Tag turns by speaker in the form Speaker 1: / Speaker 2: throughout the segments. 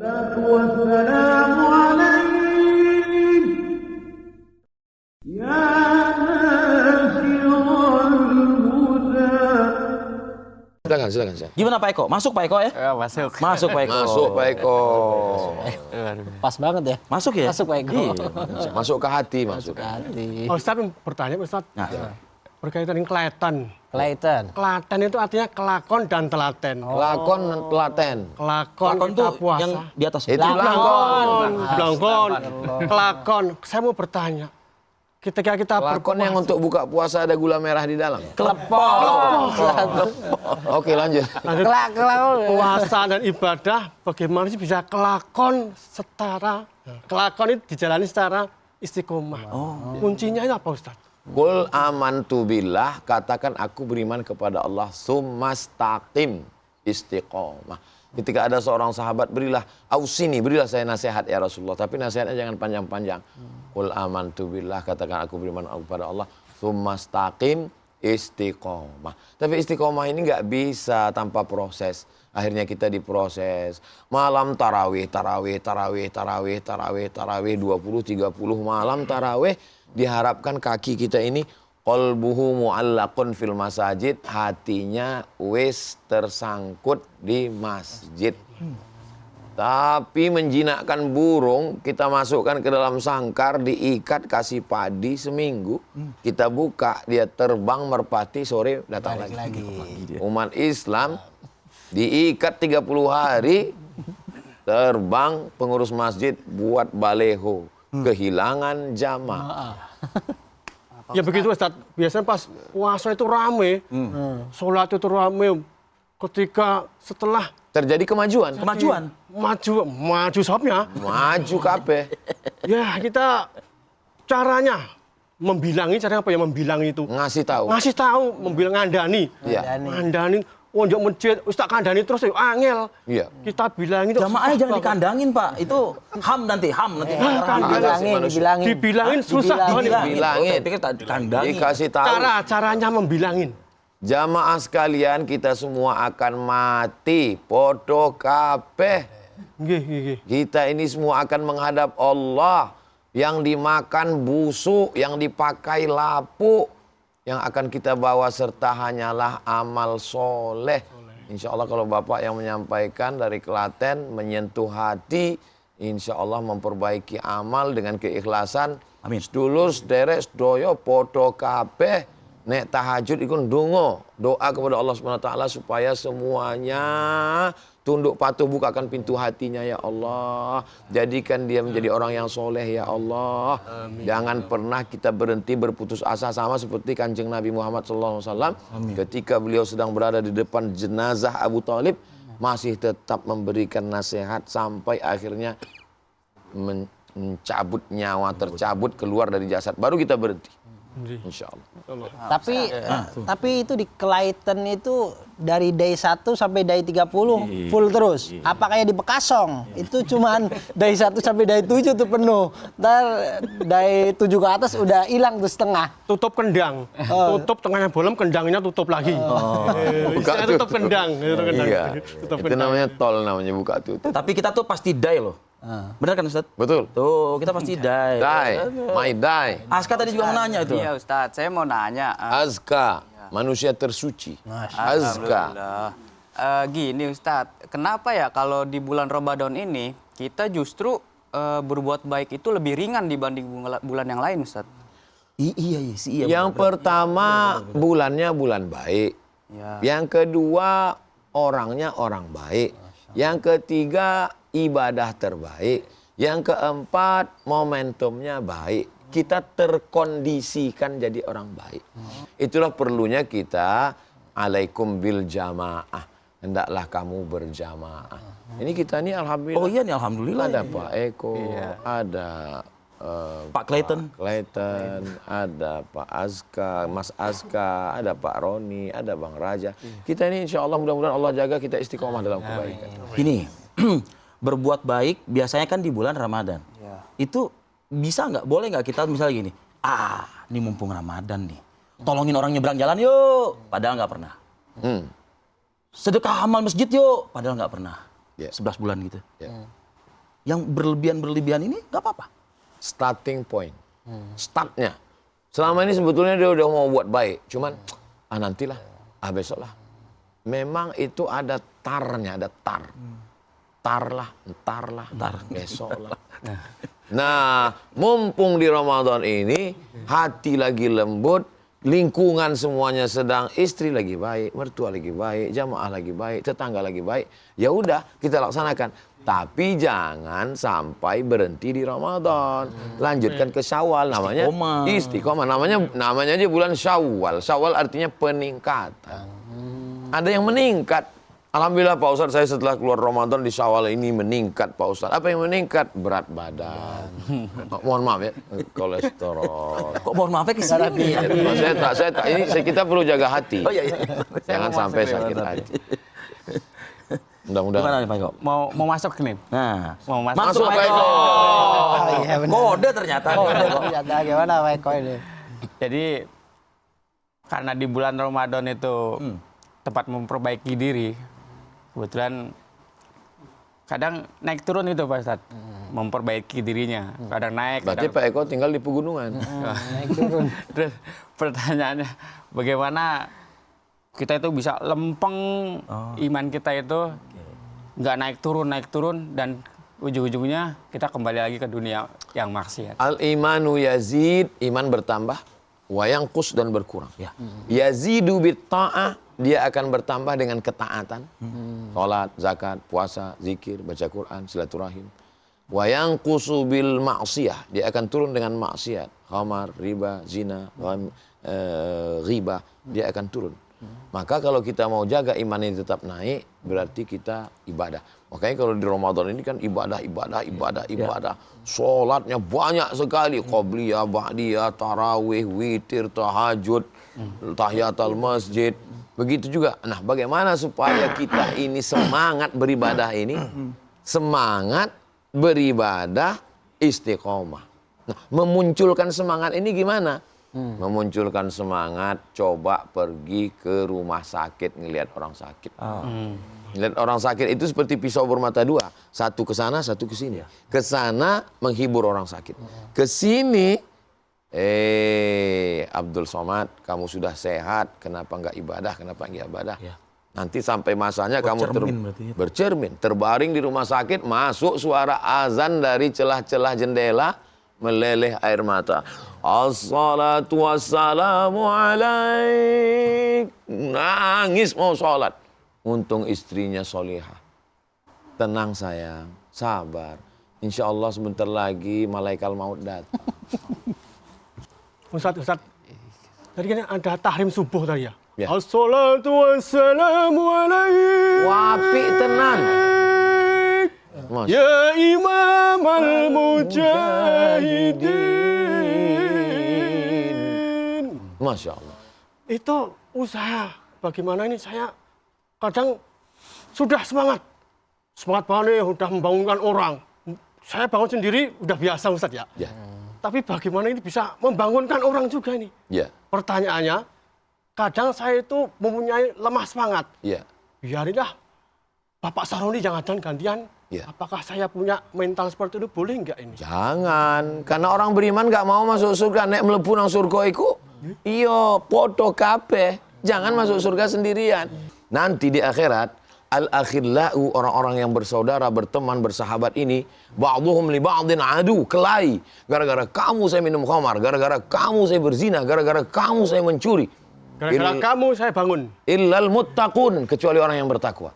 Speaker 1: والسلام عليك يا ناشر الهدى.
Speaker 2: Silakan.
Speaker 3: Gimana Pak Eko? Masuk Pak Eko ya?
Speaker 4: Masuk.
Speaker 3: Masuk Pak Eko.
Speaker 2: Masuk Pak Eko.
Speaker 5: Pas banget ya.
Speaker 3: Masuk ya?
Speaker 5: Masuk Pak Eko.
Speaker 3: Iya.
Speaker 2: Masuk ke hati, masuk.
Speaker 5: Hati.
Speaker 4: Ustaz bertanya Ustaz.
Speaker 3: Nah,
Speaker 4: Berkaitan dengan Klaten.
Speaker 5: Klaten
Speaker 4: Itu artinya kelakon dan telaten.
Speaker 2: Lakon telaten.
Speaker 4: Kelakon
Speaker 3: lakon
Speaker 4: kita
Speaker 3: tuh
Speaker 4: puasa.
Speaker 3: yang di atas.
Speaker 2: Itu lakon.
Speaker 4: Blangkon. Kelakon. Saya mau bertanya. Ketika kita
Speaker 2: Lakon yang untuk buka puasa ada gula merah di dalam.
Speaker 3: Kelepon.
Speaker 2: Oke, lanjut.
Speaker 4: puasa dan ibadah, bagaimana sih bisa kelakon setara? Kelakon itu dijalani secara istiqomah. Kuncinya itu apa Ustaz?
Speaker 2: Qul amantu billah, katakan aku beriman kepada Allah, summastaqim, istiqomah. Ketika ada seorang sahabat, berilah saya nasihat ya Rasulullah, tapi nasihatnya jangan panjang-panjang. Qul amantu billah, katakan aku beriman kepada Allah, summastaqim, istiqomah. Tapi istiqomah ini nggak bisa tanpa proses. Akhirnya kita diproses. Malam tarawih 20-30 malam tarawih. Diharapkan kaki kita ini qalbuhu mu'allaqun fil masajid, hatinya wis tersangkut di masjid. Tapi menjinakkan burung, kita masukkan ke dalam sangkar, diikat, kasih padi seminggu. Kita buka, dia terbang merpati, sore datang lagi. Umat Islam diikat 30 hari, terbang pengurus masjid buat baleho. Kehilangan jamaah.
Speaker 4: Ya begitu Ustaz. Biasanya pas puasa itu rame. Sholat itu rame. Ketika setelah
Speaker 2: Terjadi kemajuan.
Speaker 4: maju sopnya.
Speaker 2: Maju kabeh.
Speaker 4: Ya kita caranya membilangi, caranya apa ya membilangi itu?
Speaker 2: Ngasih tahu.
Speaker 4: Membilang ngandani.
Speaker 2: Iya.
Speaker 4: Ngandani. Wonjok masjid, Ustaz kandani terus ya angel.
Speaker 2: Iya.
Speaker 4: Kita bilang itu.
Speaker 3: Jamaahnya jangan dikandangin Pak. Itu ham nanti.
Speaker 4: Dibilangin susah banget.
Speaker 2: Dibilangin.
Speaker 3: Pikir tak dikandangin.
Speaker 2: Dikasih tahu.
Speaker 4: Caranya membilangin.
Speaker 2: Jamaah sekalian, kita semua akan mati. Podo kabeh.
Speaker 4: Nggih.
Speaker 2: Kita ini semua akan menghadap Allah. Yang dimakan busuk, yang dipakai lapuk. Yang akan kita bawa serta hanyalah amal soleh. Insya Allah kalau Bapak yang menyampaikan dari Klaten menyentuh hati, insya Allah memperbaiki amal dengan keikhlasan.
Speaker 3: Amin.
Speaker 2: Sedulur, sederek, sedoyo, podo kabeh. Nek tahajud ikut doa kepada Allah SWT supaya semuanya tunduk patuh, bukakan pintu hatinya ya Allah. Jadikan dia menjadi orang yang soleh ya Allah. Amin. Jangan pernah kita berhenti berputus asa, sama seperti Kanjeng Nabi Muhammad SAW. Ketika beliau sedang berada di depan jenazah Abu Thalib, masih tetap memberikan nasihat sampai akhirnya mencabut nyawa, tercabut keluar dari jasad. Baru kita berhenti. Insya Allah.
Speaker 5: Tapi itu di Klaten itu dari day 1 sampai day 30 full terus. Apa kayak di Bekasong? Itu cuman day 1 sampai day 7 tuh penuh. Ntar day 7 ke atas udah hilang tuh setengah.
Speaker 4: Tutup kendang. Tutup tengahnya bolong, kendangnya tutup lagi. Buka tutup kendang.
Speaker 2: Iya.
Speaker 4: Tutup
Speaker 2: Itu
Speaker 4: kendang.
Speaker 2: namanya tol, namanya buka tutup.
Speaker 3: Tapi kita tuh pasti die loh. Benar kan Ustaz?
Speaker 2: Betul.
Speaker 3: Tuh, kita pasti die.
Speaker 2: My die.
Speaker 3: Aska tadi juga mau nanya itu.
Speaker 6: Iya Ustadz, saya mau nanya.
Speaker 2: Azka, manusia tersuci. Azka.
Speaker 6: Gini Ustadz, kenapa ya kalau di bulan Ramadan ini kita justru berbuat baik itu lebih ringan dibanding bulan yang lain Ustadz?
Speaker 3: Iya.
Speaker 2: Yang pertama bulannya bulan baik.
Speaker 6: Ya.
Speaker 2: Yang kedua orangnya orang baik. Yang ketiga ibadah terbaik. Yang keempat momentumnya baik. Kita terkondisikan jadi orang baik. Itulah perlunya kita alaikum bil jamaah. Hendaklah kamu berjamaah. Ini kita nih alhamdulillah.
Speaker 3: Oh iya nih alhamdulillah.
Speaker 2: Ada Pak Eko, ada
Speaker 3: Pak Clayton,
Speaker 2: ada Pak Azka, Mas Azka, ada Pak Roni, ada Bang Raja. Kita ini insya Allah mudah-mudahan Allah jaga kita istiqomah dalam kebaikan.
Speaker 3: Ini berbuat baik biasanya kan di bulan Ramadan. Itu bisa nggak, boleh nggak kita misalnya gini, ini mumpung Ramadan nih, tolongin orang nyebrang jalan yuk, padahal nggak pernah. Sedekah amal masjid yuk, padahal nggak pernah. 11 bulan gitu. Yang berlebihan ini nggak apa-apa.
Speaker 2: Starting point. Startnya. Selama ini sebetulnya dia udah mau buat baik. Cuman, nantilah, besok lah. Memang itu ada tarnya, ada tar. Entar lah, besok lah. Nah, mumpung di Ramadan ini, hati lagi lembut, lingkungan semuanya sedang, istri lagi baik, mertua lagi baik, jamaah lagi baik, tetangga lagi baik. Ya udah, kita laksanakan. Tapi jangan sampai berhenti di Ramadan. Lanjutkan ke Syawal, namanya istiqomah. Namanya aja bulan Syawal. Syawal artinya peningkatan. Ada yang meningkat. Alhamdulillah Pak Ustadz, saya setelah keluar Ramadan di Syawal ini meningkat Pak Ustadz. Apa yang meningkat? Berat badan. Mohon maaf ya, kolesterol.
Speaker 3: Kok mohon maafnya ke sini?
Speaker 2: Kita perlu jaga hati.
Speaker 3: Oh iya.
Speaker 2: Jangan sampai sakit hati. Mudah-mudahan.
Speaker 3: Gimana nih Pak Eko?
Speaker 6: Mau masuk nih.
Speaker 3: Nah,
Speaker 6: Mau
Speaker 2: Masuk Pak Eko.
Speaker 5: Iya benar.
Speaker 3: kode ternyata.
Speaker 5: Ternyata gimana Pak Eko ini?
Speaker 6: Jadi karena di bulan Ramadan itu tempat memperbaiki diri, kebetulan kadang naik turun itu Pak Ustadz, memperbaiki dirinya. Kadang naik,
Speaker 2: Berarti
Speaker 6: kadang
Speaker 2: Pak Eko tinggal di pegunungan.
Speaker 5: Naik turun.
Speaker 6: Terus pertanyaannya, bagaimana kita itu bisa lempeng iman kita itu nggak naik turun dan ujung-ujungnya kita kembali lagi ke dunia yang maksiat.
Speaker 2: Al-imanu yazid, iman bertambah, wa yanqus dan berkurang.
Speaker 3: Ya.
Speaker 2: Yazidu bitta'ah, dia akan bertambah dengan ketaatan. Salat, zakat, puasa, zikir, baca Quran, silaturahim. Wa yanqusu bil ma'siyah, dia akan turun dengan maksiat. Khamar, riba, zina, ghibah, dia akan turun. Maka kalau kita mau jaga iman ini tetap naik, berarti kita ibadah. Makanya kalau di Ramadan ini kan ibadah. Sholatnya banyak sekali. Qobliyah, ba'diyah, tarawih, witir, tahajud, tahiyatul masjid. Begitu juga. Nah, bagaimana supaya kita ini semangat beribadah ini? Semangat beribadah istiqomah. Nah, memunculkan semangat ini gimana? Memunculkan semangat, coba pergi ke rumah sakit ngelihat orang sakit. Ngelihat orang sakit itu seperti pisau bermata dua. Satu ke sana, satu ke sini. Ke sana menghibur orang sakit. Ke sini, Abdul Somad, kamu sudah sehat, kenapa nggak ibadah, kenapa nggak ibadah? Ya. Nanti sampai masanya kamu bercermin, terbaring di rumah sakit, masuk suara azan dari celah-celah jendela, meleleh air mata. Assalatu wassalamu alaik. Nangis mau sholat. Untung istrinya solihah. Tenang sayang, sabar. Insya Allah sebentar lagi malaikat maut datang.
Speaker 4: Ustadz, tadi kan ada tahrim subuh tadi ya?
Speaker 2: Ya.
Speaker 4: Assalatu wassalamu alaik.
Speaker 2: Wapi tenan.
Speaker 4: Ya Imam al-Mujahidin.
Speaker 2: Masya Allah.
Speaker 4: Itu usaha. Bagaimana ini saya kadang sudah semangat banget nih, udah membangunkan orang. Saya bangun sendiri udah biasa Ustadz ya.
Speaker 2: Ya.
Speaker 4: Tapi bagaimana ini bisa membangunkan orang juga ini?
Speaker 2: Ya.
Speaker 4: Pertanyaannya, kadang saya itu mempunyai lemah semangat.
Speaker 2: Ya.
Speaker 4: Biarinlah Bapak Saroni jangan gantian.
Speaker 2: Ya.
Speaker 4: Apakah saya punya mental seperti itu, boleh nggak ini?
Speaker 2: Jangan, karena orang beriman nggak mau masuk surga, nek mlebu nang surga iku. Iya, podo kabeh. Jangan masuk surga sendirian. Nanti di akhirat, al-akhillau, orang-orang yang bersaudara, berteman, bersahabat ini, ba'duhum li ba'din adu, kelahi. Gara-gara kamu saya minum khamar, gara-gara kamu saya berzina, gara-gara kamu saya mencuri.
Speaker 4: Gara-gara kamu saya bangun.
Speaker 2: Illal muttaqun, kecuali orang yang bertakwa.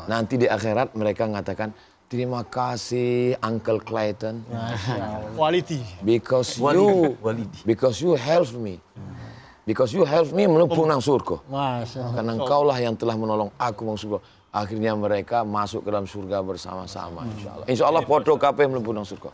Speaker 2: Nanti di akhirat mereka mengatakan, terima kasih Uncle Clayton.
Speaker 4: Walidi.
Speaker 2: Because you helped me. Because you helped me menumpuk nang surga. Karena engkaulah yang telah menolong aku masuk surga. Akhirnya mereka masuk ke dalam surga bersama-sama. Insya Allah podo kabeh mlebu nang surga.